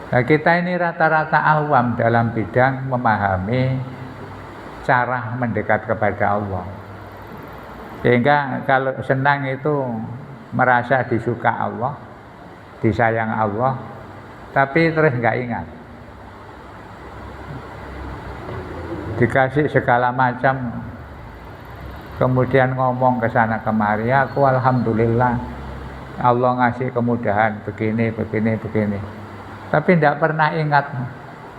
Nah, kita ini rata-rata awam dalam bidang memahami cara mendekat kepada Allah. Sehingga kalau senang itu merasa disuka Allah, disayang Allah, tapi terus nggak ingat. Dikasih segala macam, kemudian ngomong ke sana kemari, aku alhamdulillah Allah ngasih kemudahan begini, tapi tidak pernah ingat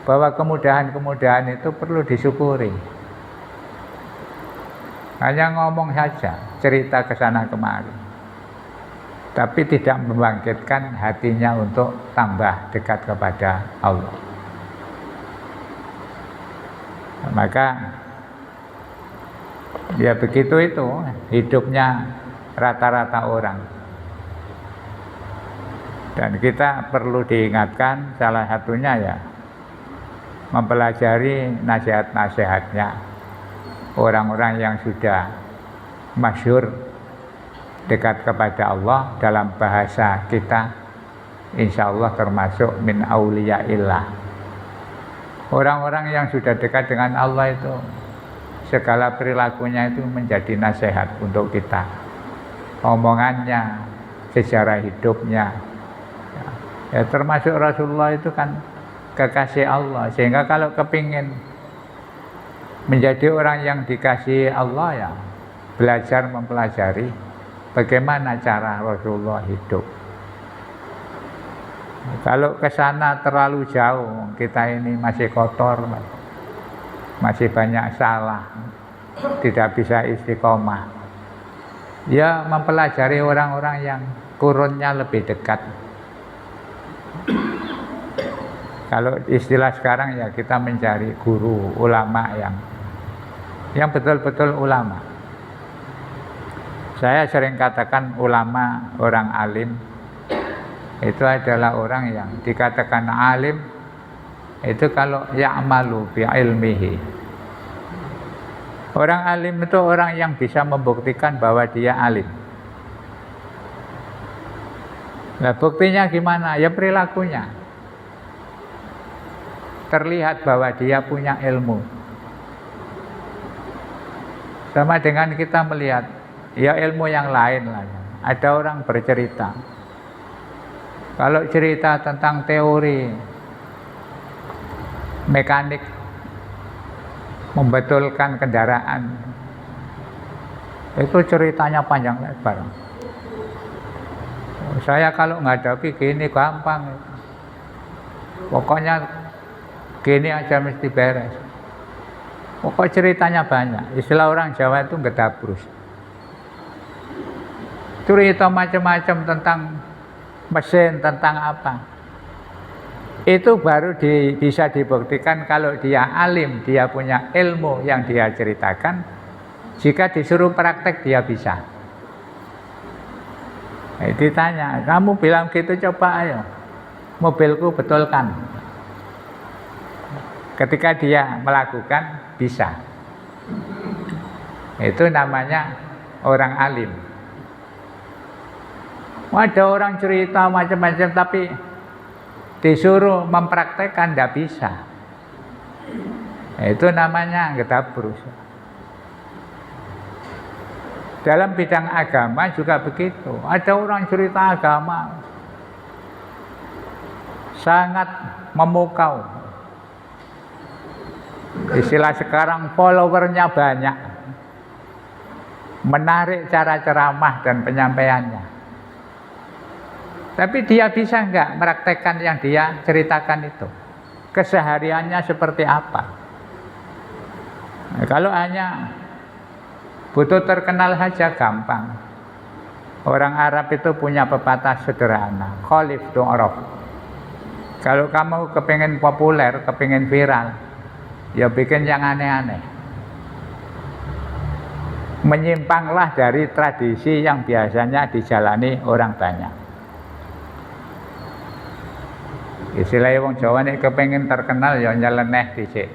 bahwa kemudahan-kemudahan itu perlu disyukuri. Hanya ngomong saja, cerita ke sana kemari, tapi tidak membangkitkan hatinya untuk tambah dekat kepada Allah. Maka ya begitu itu hidupnya rata-rata orang. Dan kita perlu diingatkan, salah satunya ya mempelajari nasihat-nasihatnya orang-orang yang sudah masyhur dekat kepada Allah. Dalam bahasa kita insya Allah termasuk min auliyaillah. Orang-orang yang sudah dekat dengan Allah itu segala perilakunya itu menjadi nasihat untuk kita. Omongannya, sejarah hidupnya, ya termasuk Rasulullah itu kan kekasih Allah. Sehingga kalau kepingin menjadi orang yang dikasihi Allah ya belajar mempelajari bagaimana cara Rasulullah hidup. Kalau ke sana terlalu jauh, kita ini masih kotor, masih banyak salah, tidak bisa istiqomah. Ya mempelajari orang-orang yang kurunnya lebih dekat. Kalau istilah sekarang ya kita mencari guru, ulama yang betul-betul ulama. Saya sering katakan ulama, orang alim, itu adalah orang yang dikatakan alim itu kalau ya'malu bi ilmihi. Orang alim itu orang yang bisa membuktikan bahwa dia alim. Nah, buktinya gimana? Ya perilakunya. Terlihat bahwa dia punya ilmu. Sama dengan kita melihat ya ilmu yang lain lah. Ada orang bercerita. Kalau cerita tentang teori mekanik membetulkan kendaraan, itu ceritanya panjang lebar. Saya kalau menghadapi gini gampang, pokoknya gini aja mesti beres. Pokok ceritanya banyak. Istilah orang Jawa itu gedabrus. Cerita macam-macam tentang mesin, tentang apa, itu baru bisa dibuktikan kalau dia alim, dia punya ilmu yang dia ceritakan. Jika disuruh praktek dia bisa. Ditanya, kamu bilang gitu, coba ayo mobilku betulkan. Ketika dia melakukan bisa. Itu namanya orang alim. Ada orang cerita macam-macam tapi disuruh mempraktekkan tidak bisa. Itu namanya gedabrus. Dalam bidang agama juga begitu. Ada orang cerita agama sangat memukau. Istilah sekarang followernya banyak. Menarik cara ceramah dan penyampaiannya. Tapi dia bisa enggak meraktekkan yang dia ceritakan itu? Kesehariannya seperti apa? Nah, kalau hanya butuh terkenal saja gampang. Orang Arab itu punya pepatah sederhana, khalif tu'raf. Kalau kamu kepingin populer, kepingin viral, ya bikin yang aneh-aneh. Menyimpanglah dari tradisi yang biasanya dijalani orang banyak. Istilahnya wong Jawa nek kepengin terkenal ya nyeleneh dhisik.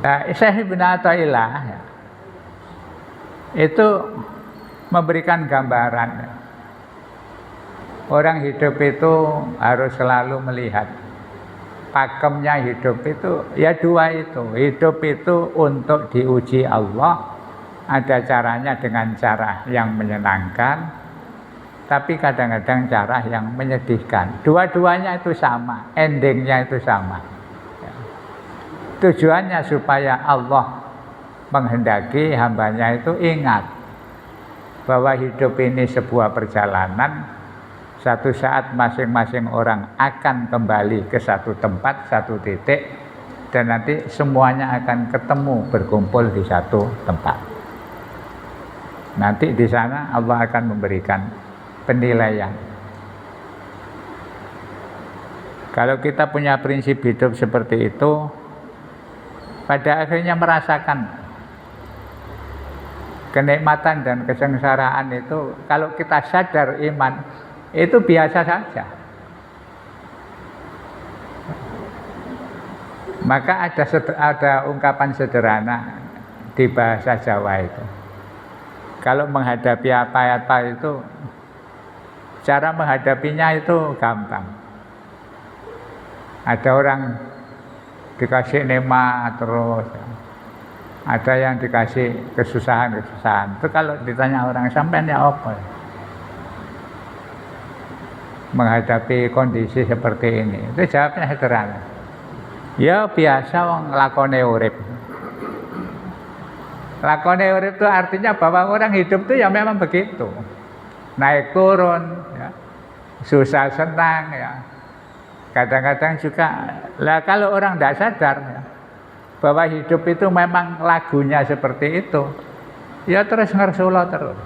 Nah, Syekh Ibnu Athaillah itu memberikan gambaran orang hidup itu harus selalu melihat pakemnya hidup itu ya dua itu. Hidup itu untuk diuji Allah, ada caranya dengan cara yang menyenangkan, tapi kadang-kadang cara yang menyedihkan. Dua-duanya itu sama, endingnya itu sama. Tujuannya supaya Allah menghendaki hambanya itu ingat bahwa hidup ini sebuah perjalanan. Satu saat masing-masing orang akan kembali ke satu tempat, satu titik, dan nanti semuanya akan ketemu berkumpul di satu tempat. Nanti di sana Allah akan memberikan penilaian. Kalau kita punya prinsip hidup seperti itu, pada akhirnya merasakan kenikmatan dan kesengsaraan itu, kalau kita sadar iman, itu biasa saja. Maka ada ungkapan sederhana di bahasa Jawa itu. Kalau menghadapi apa-apa itu, cara menghadapinya itu gampang. Ada orang dikasih nikmat terus, ada yang dikasih kesusahan-kesusahan. Itu kalau ditanya orang, sampean ya apa? Menghadapi kondisi seperti ini, itu jawabnya sederhana. Ya biasa wong lakone urip. Lakone urip itu artinya bahwa orang hidup itu ya memang begitu. Naik turun, ya. Susah senang, ya. Kadang-kadang juga, lah kalau orang tidak sadar ya, bahwa hidup itu memang lagunya seperti itu, ya terus ngersula terus.